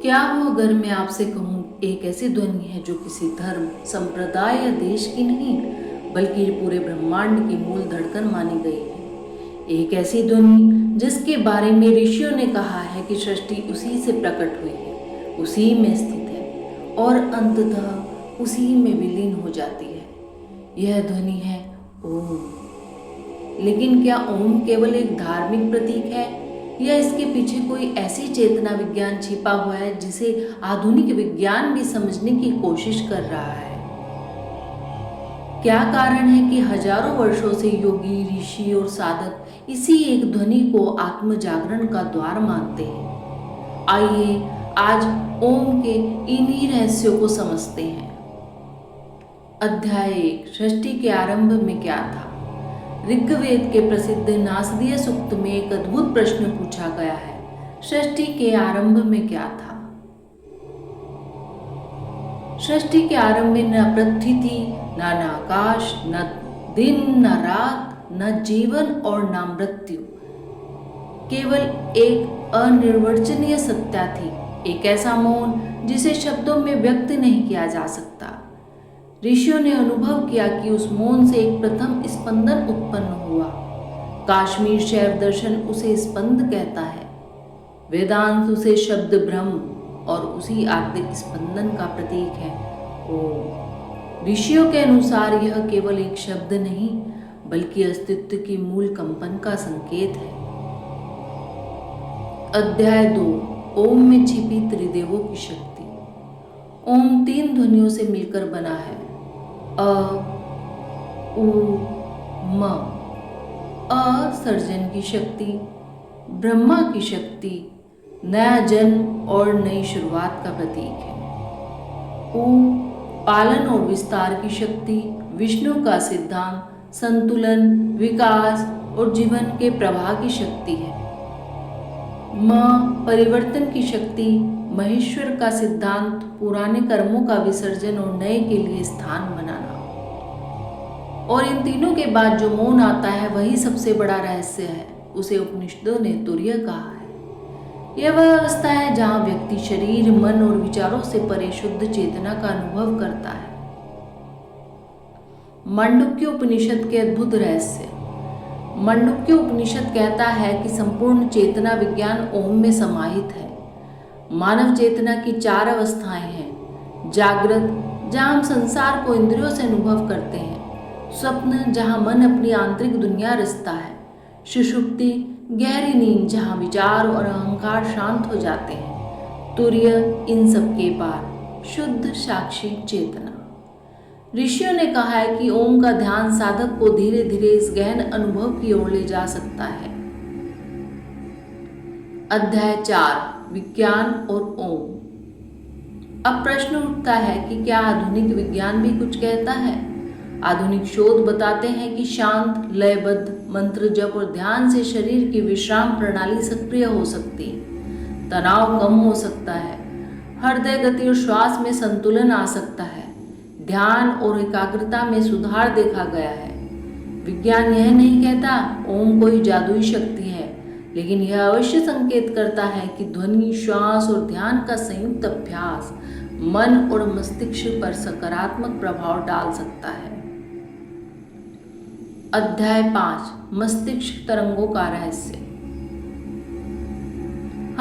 क्या हो अगर मैं आपसे कहूँ एक ऐसी ध्वनि है जो किसी धर्म, संप्रदाय या देश की नहीं, बल्कि पूरे ब्रह्मांड की मूल धड़कन मानी गई है। एक ऐसी ध्वनि जिसके बारे में ऋषियों ने कहा है कि सृष्टि उसी से प्रकट हुई है, उसी में स्थित है और अंततः उसी में विलीन हो जाती है। यह ध्वनि है ओम। लेकिन क्या ओम केवल एक धार्मिक प्रतीक है या इसके पीछे कोई ऐसी चेतना विज्ञान छिपा हुआ है जिसे आधुनिक विज्ञान भी समझने की कोशिश कर रहा है? क्या कारण है कि हजारों वर्षों से योगी, ऋषि और साधक इसी एक ध्वनि को आत्म जागरण का द्वार मानते हैं? आइए आज ओम के इन्हीं रहस्यों को समझते हैं। अध्याय 1, सृष्टि के आरंभ में क्या था? ऋग्वेद के प्रसिद्ध नासदीय सूक्त में एक अद्भुत प्रश्न पूछा गया है। सृष्टि के आरंभ में क्या था? सृष्टि के आरंभ में न पृथ्वी थी, न आकाश, न दिन, न रात, न जीवन और न मृत्यु। केवल एक अनिर्वचनीय सत्ता थी, एक ऐसा मौन जिसे शब्दों में व्यक्त नहीं किया जा सकता। ऋषियों ने अनुभव किया कि उस मौन से एक प्रथम स्पंदन उत्पन्न हुआ। काश्मीर शैव दर्शन उसे स्पंद कहता है, वेदांत उसे शब्द ब्रह्म और उसी आत्मिक स्पंदन का प्रतीक है ओम। ऋषियों के अनुसार यह केवल एक शब्द नहीं बल्कि अस्तित्व की मूल कंपन का संकेत है। अध्याय 2, ओम में छिपी त्रिदेवों की शक्ति। ओम 3 ध्वनियों से मिलकर बना है, अ, उ, म। अ सर्जन की शक्ति, ब्रह्मा की शक्ति, नया जन्म और नई शुरुआत का प्रतीक है। उ पालन और विस्तार की शक्ति, विष्णु का सिद्धांत, संतुलन, विकास और जीवन के प्रवाह की शक्ति है। म परिवर्तन की शक्ति, महेश्वर का सिद्धांत, पुराने कर्मों का विसर्जन और नए के लिए स्थान बनाना। और इन तीनों के बाद जो मौन आता है वही सबसे बड़ा रहस्य है। उसे उपनिषदों ने तुरीय कहा है। यह वह अवस्था है जहां व्यक्ति शरीर, मन और विचारों से परे शुद्ध चेतना का अनुभव करता है। मांडुक्य उपनिषद के अद्भुत रहस्य। मांडुक्य उपनिषद कहता है कि संपूर्ण चेतना विज्ञान ओम में समाहित है। मानव चेतना की 4 अवस्थाएं हैं। जागृत, जहां हम संसार को इंद्रियों से अनुभव करते हैं। स्वप्न, जहां मन अपनी आंतरिक दुनिया रचता है। सुषुप्ति, गहरी नींद, जहां विचार और अहंकार शांत हो जाते हैं। तुरीय, इन सब के पार, शुद्ध साक्षी चेतना। ऋषियों ने कहा है कि ओम का ध्यान साधक को धीरे धीरे इस गहन अनुभव की ओर ले जा सकता है। अध्याय 4, विज्ञान और ओम। अब प्रश्न उठता है कि क्या आधुनिक विज्ञान भी कुछ कहता है? आधुनिक शोध बताते हैं कि शांत, लयबद्ध मंत्र जप और ध्यान से शरीर की विश्राम प्रणाली सक्रिय हो सकती है, तनाव कम हो सकता है, हृदय गति और श्वास में संतुलन आ सकता है, ध्यान और एकाग्रता में सुधार देखा गया है। विज्ञान यह नहीं कहता ओम कोई जादुई शक्ति है, लेकिन यह अवश्य संकेत करता है कि ध्वनि, श्वास और ध्यान का संयुक्त अभ्यास मन और मस्तिष्क पर सकारात्मक प्रभाव डाल सकता है। अध्याय 5, मस्तिष्क तरंगों का रहस्य।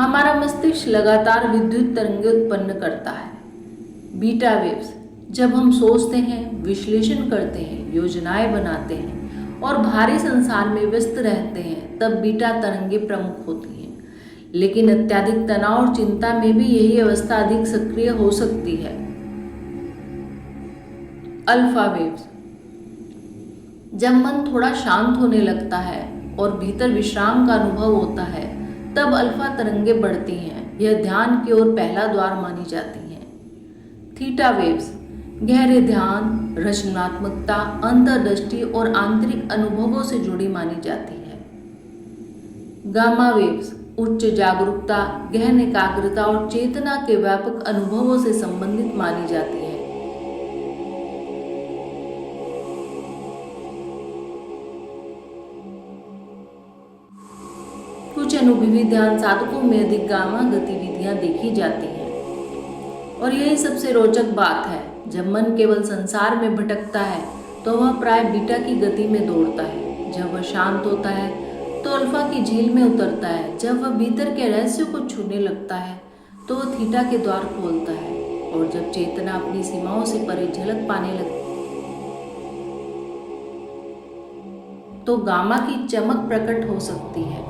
हमारा मस्तिष्क लगातार विद्युत तरंगें उत्पन्न करता है, बीटा वेव्स। जब हम सोचते हैं, विश्लेषण करते हैं, योजनाएं बनाते हैं और भारी संसार में व्यस्त रहते हैं, तब बीटा तरंगें प्रमुख होती हैं। लेकिन अत्यधिक तनाव और चिंता में भी यही अवस्था अधिक सक्रिय हो सकती है। Alpha waves. जब मन थोड़ा शांत होने लगता है और भीतर विश्राम का अनुभव होता है, तब अल्फा तरंगें बढ़ती हैं। यह ध्यान की ओर पहला द्वार मानी जाती हैं। थीटा वेव्स, गहरे ध्यान, रचनात्मकता, अंतर्दृष्टि और आंतरिक अनुभवों से जुड़ी मानी जाती है। गामा वेव्स, उच्च जागरूकता, गहन एकाग्रता और चेतना के व्यापक अनुभवों से संबंधित मानी जाती है। कुछ अनुभवी ध्यान साधकों में अधिक गामा गतिविधियां देखी जाती हैं। और यही सबसे रोचक बात है, जब मन केवल संसार में भटकता है तो वह प्राय बीटा की गति में दौड़ता है। जब वह शांत होता है तो अल्फा की झील में उतरता है। जब वह भीतर के रहस्य को छूने लगता है तो वह थीटा के द्वार खोलता है। और जब चेतना अपनी सीमाओं से परे झलक पाने लगती तो गामा की चमक प्रकट हो सकती है।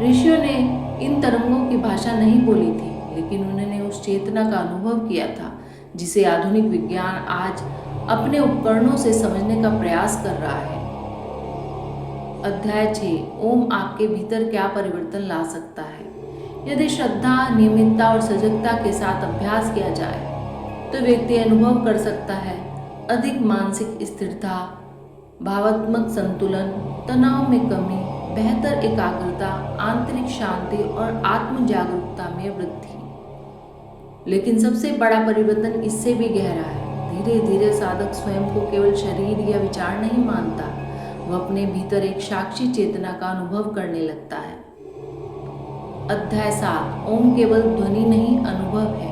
ऋषियों ने इन तरंगों की भाषा नहीं बोली थी, लेकिन उन्होंने उस चेतना का अनुभव किया था जिसे आधुनिक विज्ञान आज अपने उपकरणों से समझने का प्रयास कर रहा है। अध्याय 6, ओम आपके भीतर क्या परिवर्तन ला सकता है। यदि श्रद्धा, नियमितता और सजगता के साथ अभ्यास किया जाए तो व्यक्ति अनुभव कर सकता है अधिक मानसिक स्थिरता, भावात्मक संतुलन, तनाव में कमी, बेहतर एकाग्रता, आंतरिक शांति और आत्म जागरूकता में वृद्धि। लेकिन सबसे बड़ा परिवर्तन इससे भी गहरा है। धीरे धीरे साधक स्वयं को केवल शरीर या विचार नहीं मानता, वह अपने भीतर एक साक्षी चेतना का अनुभव करने लगता है। अध्याय 7, ओम केवल ध्वनि नहीं, अनुभव है।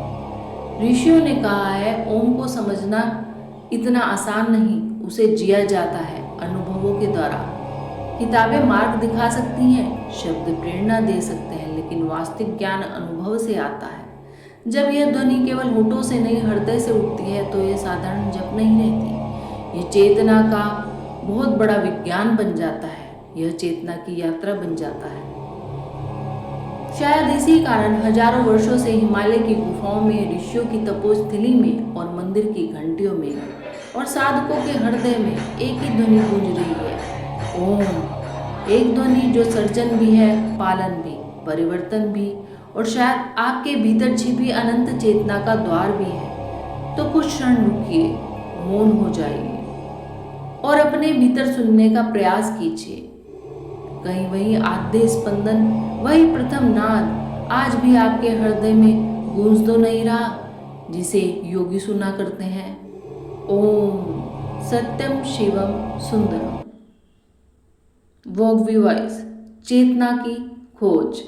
ऋषियों ने कहा है, ओम को समझना इतना आसान नहीं, उसे जिया जाता है अनुभवों के द्वारा। किताबें मार्ग दिखा सकती हैं, शब्द प्रेरणा दे सकते हैं, लेकिन वास्तविक ज्ञान अनुभव से आता है। जब यह ध्वनि केवल होठों से नहीं हृदय से उठती है तो यह साधारण जप नहीं रहती, यह चेतना का बहुत बड़ा विज्ञान बन जाता है, यह चेतना की यात्रा बन जाता है। शायद इसी कारण हजारों वर्षों से हिमालय की गुफाओं में, ऋषियों की तपोस्थली में और मंदिर की घंटियों में और साधकों के हृदय में एक ही ध्वनि गूंज रही है, ओम। एक ध्वनि जो सर्जन भी है, पालन भी, परिवर्तन भी और शायद आपके भीतर छिपी अनंत चेतना का द्वार भी है। तो कुछ क्षण रुकिए, मौन हो जाइए और अपने भीतर सुनने का प्रयास कीजिए। कहीं वही आद्य स्पंदन, वही प्रथम नाद आज भी आपके हृदय में गूंज तो नहीं रहा, जिसे योगी सुना करते हैं। ओम सत्यम शिवम सुंदरम। वॉक वी वॉइस, चेतना की खोज।